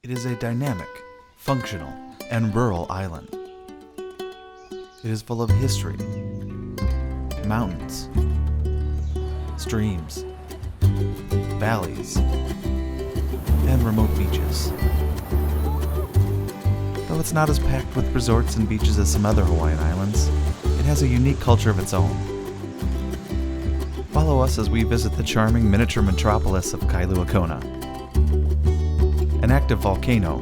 It is a dynamic, functional, and rural island. It is full of history, mountains, streams, valleys, and remote beaches. Though it's not as packed with resorts and beaches as some other Hawaiian islands, it has a unique culture of its own. Follow us as we visit the charming miniature metropolis of Kona, an active volcano,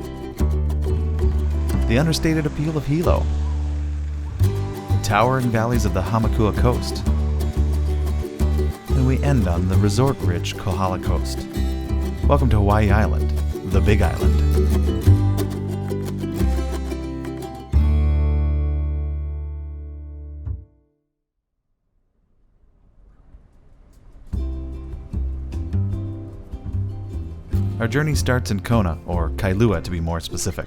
the understated appeal of Hilo, the towering valleys of the Hamakua coast, and we end on the resort-rich Kohala coast. Welcome to Hawaii Island, the Big Island. Our journey starts in Kona, or Kailua to be more specific.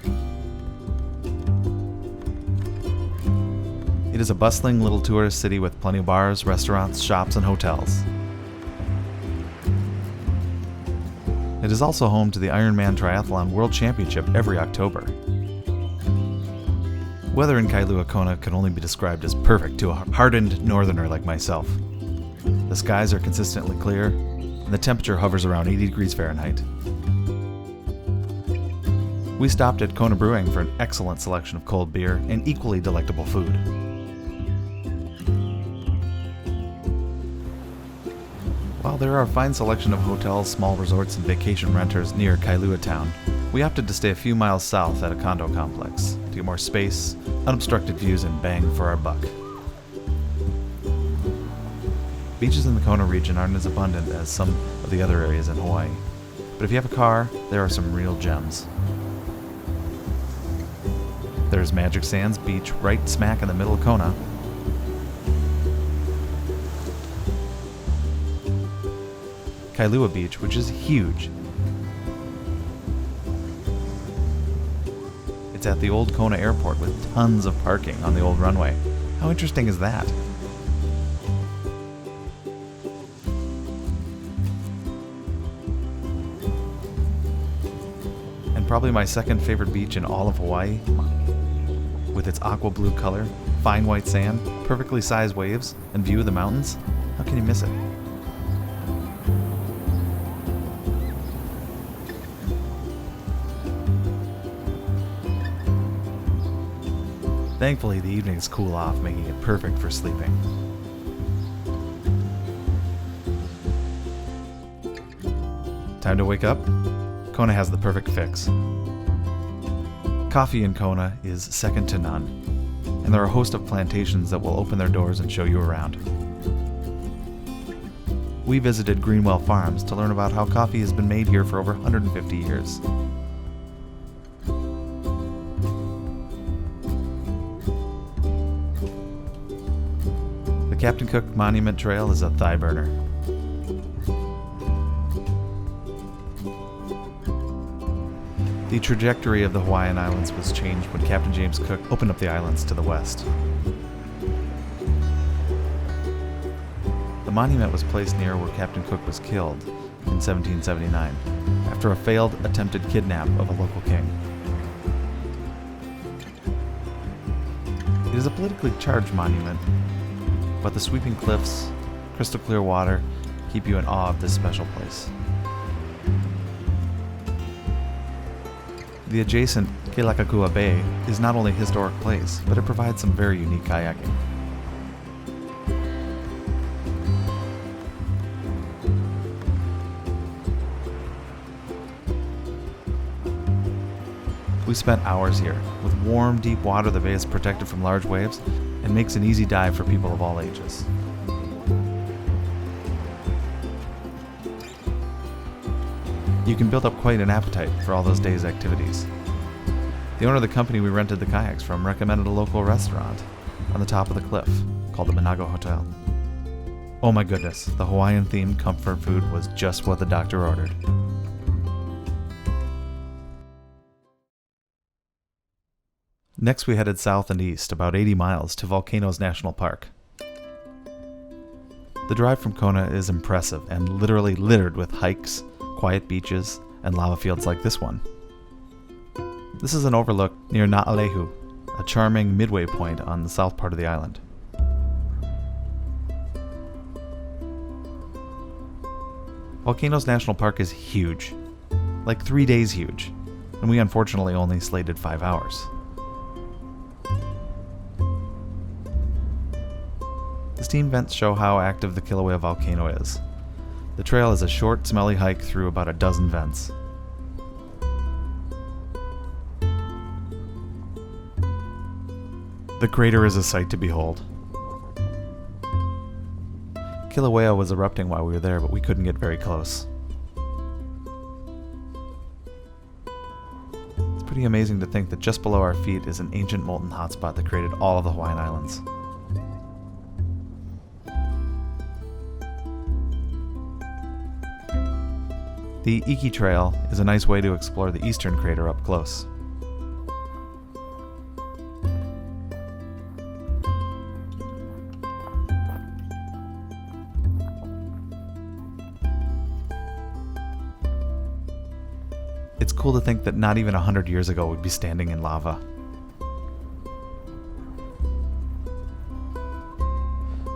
It is a bustling little tourist city with plenty of bars, restaurants, shops, and hotels. It is also home to the Ironman Triathlon World Championship every October. Weather in Kailua, Kona can only be described as perfect to a hardened northerner like myself. The skies are consistently clear, and the temperature hovers around 80 degrees Fahrenheit. We stopped at Kona Brewing for an excellent selection of cold beer and equally delectable food. While there are a fine selection of hotels, small resorts, and vacation renters near Kailua town, we opted to stay a few miles south at a condo complex to get more space, unobstructed views, and bang for our buck. Beaches in the Kona region aren't as abundant as some of the other areas in Hawaii, but if you have a car, there are some real gems. There's Magic Sands Beach right smack in the middle of Kona. Kailua Beach, which is huge. It's at the old Kona airport with tons of parking on the old runway. How interesting is that? And probably my second favorite beach in all of Hawaii, with its aqua blue color, fine white sand, perfectly sized waves, and view of the mountains. How can you miss it? Thankfully, the evenings cool off, making it perfect for sleeping. Time to wake up? Kona has the perfect fix. Coffee in Kona is second to none, and there are a host of plantations that will open their doors and show you around. We visited Greenwell Farms to learn about how coffee has been made here for over 150 years. The Captain Cook Monument Trail is a thigh burner. The trajectory of the Hawaiian Islands was changed when Captain James Cook opened up the islands to the west. The monument was placed near where Captain Cook was killed in 1779 after a failed attempted kidnap of a local king. It is a politically charged monument, but the sweeping cliffs, crystal clear water keep you in awe of this special place. The adjacent Keilakekua Bay is not only a historic place, but it provides some very unique kayaking. We spent hours here, with warm, deep water. The bay is protected from large waves and makes an easy dive for people of all ages. You can build up quite an appetite for all those days' activities. The owner of the company we rented the kayaks from recommended a local restaurant on the top of the cliff called the Manago Hotel. Oh my goodness, the Hawaiian-themed comfort food was just what the doctor ordered. Next we headed south and east, about 80 miles, to Volcanoes National Park. The drive from Kona is impressive and literally littered with hikes, quiet beaches, and lava fields like this one. This is an overlook near Naalehu, a charming midway point on the south part of the island. Volcanoes National Park is huge, like 3 days huge, and we unfortunately only slated 5 hours. The steam vents show how active the Kilauea volcano is. The trail is a short, smelly hike through about a dozen vents. The crater is a sight to behold. Kilauea was erupting while we were there, but we couldn't get very close. It's pretty amazing to think that just below our feet is an ancient molten hotspot that created all of the Hawaiian Islands. The Iki Trail is a nice way to explore the eastern crater up close. It's cool to think that not even 100 years ago we'd be standing in lava.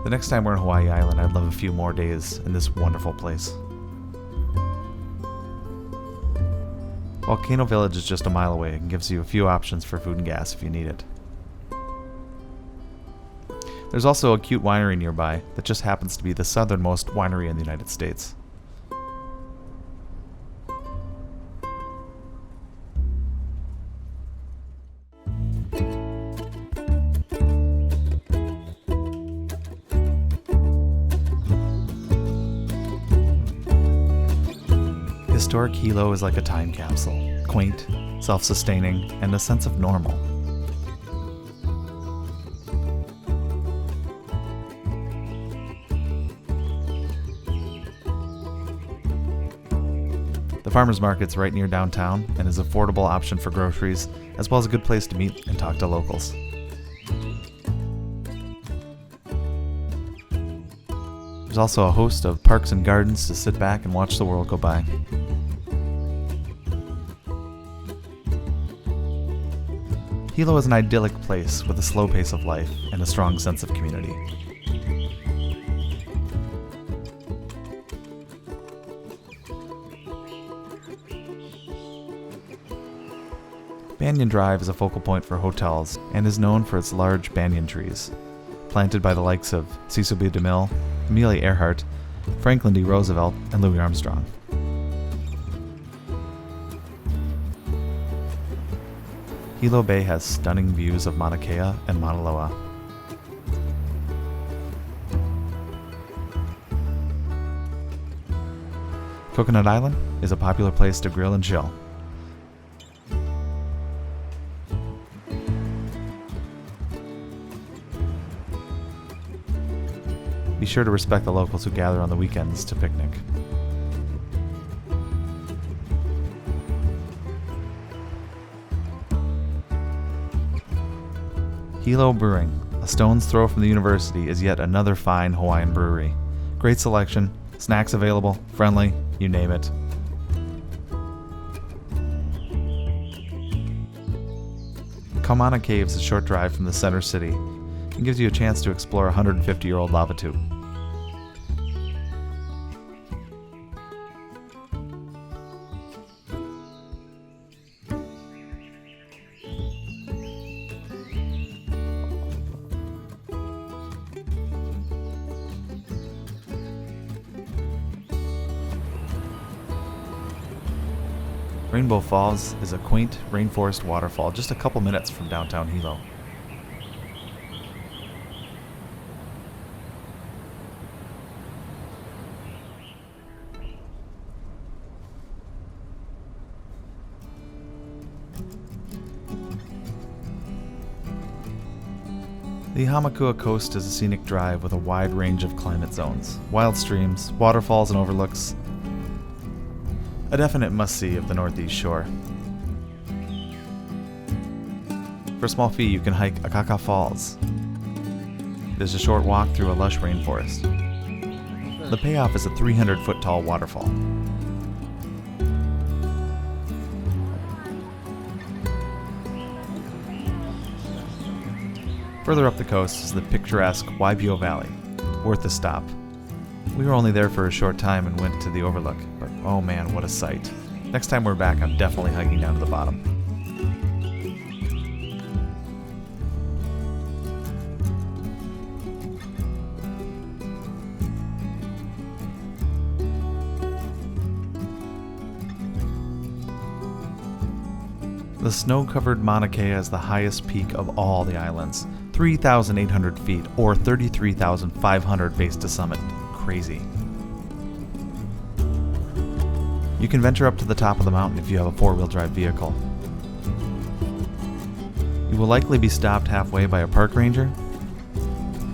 The next time we're in Hawaii Island, I'd love a few more days in this wonderful place. Volcano Village is just a mile away and gives you a few options for food and gas if you need it. There's also a cute winery nearby that just happens to be the southernmost winery in the United States. Historic Hilo is like a time capsule, quaint, self-sustaining, and a sense of normal. The farmers market's right near downtown and is an affordable option for groceries, as well as a good place to meet and talk to locals. There's also a host of parks and gardens to sit back and watch the world go by. Hilo is an idyllic place with a slow pace of life and a strong sense of community. Banyan Drive is a focal point for hotels and is known for its large banyan trees, planted by the likes of Cecil B. DeMille, Amelia Earhart, Franklin D. Roosevelt, and Louis Armstrong. Hilo Bay has stunning views of Mauna Kea and Mauna Loa. Coconut Island is a popular place to grill and chill. Be sure to respect the locals who gather on the weekends to picnic. Hilo Brewing, a stone's throw from the university, is yet another fine Hawaiian brewery. Great selection, snacks available, friendly, you name it. Kaumana Cave is a short drive from the center city and gives you a chance to explore a 150-year-old lava tube. Rainbow Falls is a quaint rainforest waterfall just a couple minutes from downtown Hilo. The Hamakua Coast is a scenic drive with a wide range of climate zones, wild streams, waterfalls, and overlooks. A definite must-see of the Northeast Shore. For a small fee, you can hike Akaka Falls. There's a short walk through a lush rainforest. The payoff is a 300-foot tall waterfall. Further up the coast is the picturesque Waipio Valley, worth a stop. We were only there for a short time and went to the overlook, but oh man, what a sight. Next time we're back, I'm definitely hiking down to the bottom. The snow-covered Mauna Kea is the highest peak of all the islands, 3,800 feet or 33,500 base to summit. Crazy. You can venture up to the top of the mountain if you have a four-wheel drive vehicle. You will likely be stopped halfway by a park ranger,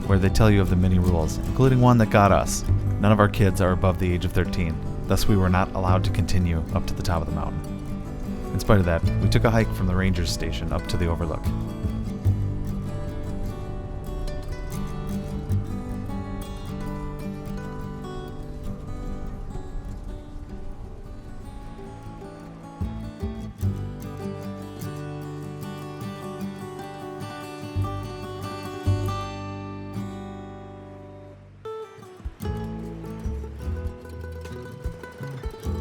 where they tell you of the many rules, including one that got us. None of our kids are above the age of 13, thus we were not allowed to continue up to the top of the mountain. In spite of that, we took a hike from the ranger's station up to the overlook.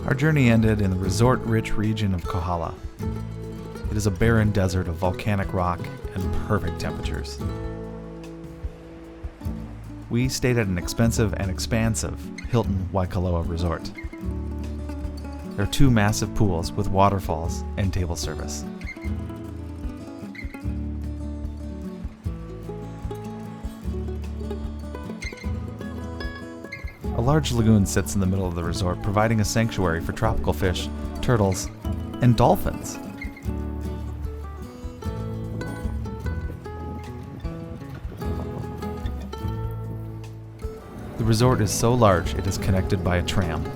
Our journey ended in the resort-rich region of Kohala. It is a barren desert of volcanic rock and perfect temperatures. We stayed at an expensive and expansive Hilton Waikoloa resort. There are 2 massive pools with waterfalls and table service. A large lagoon sits in the middle of the resort, providing a sanctuary for tropical fish, turtles, and dolphins. The resort is so large it is connected by a tram.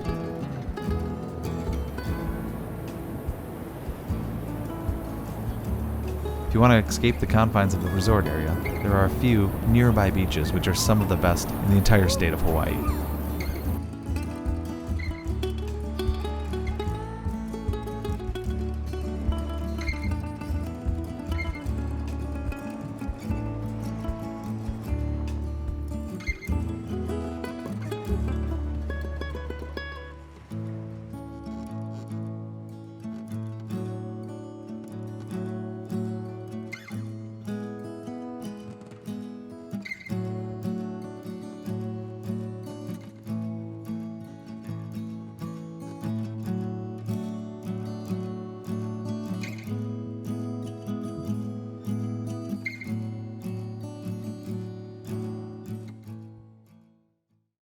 If you want to escape the confines of the resort area, there are a few nearby beaches which are some of the best in the entire state of Hawaii.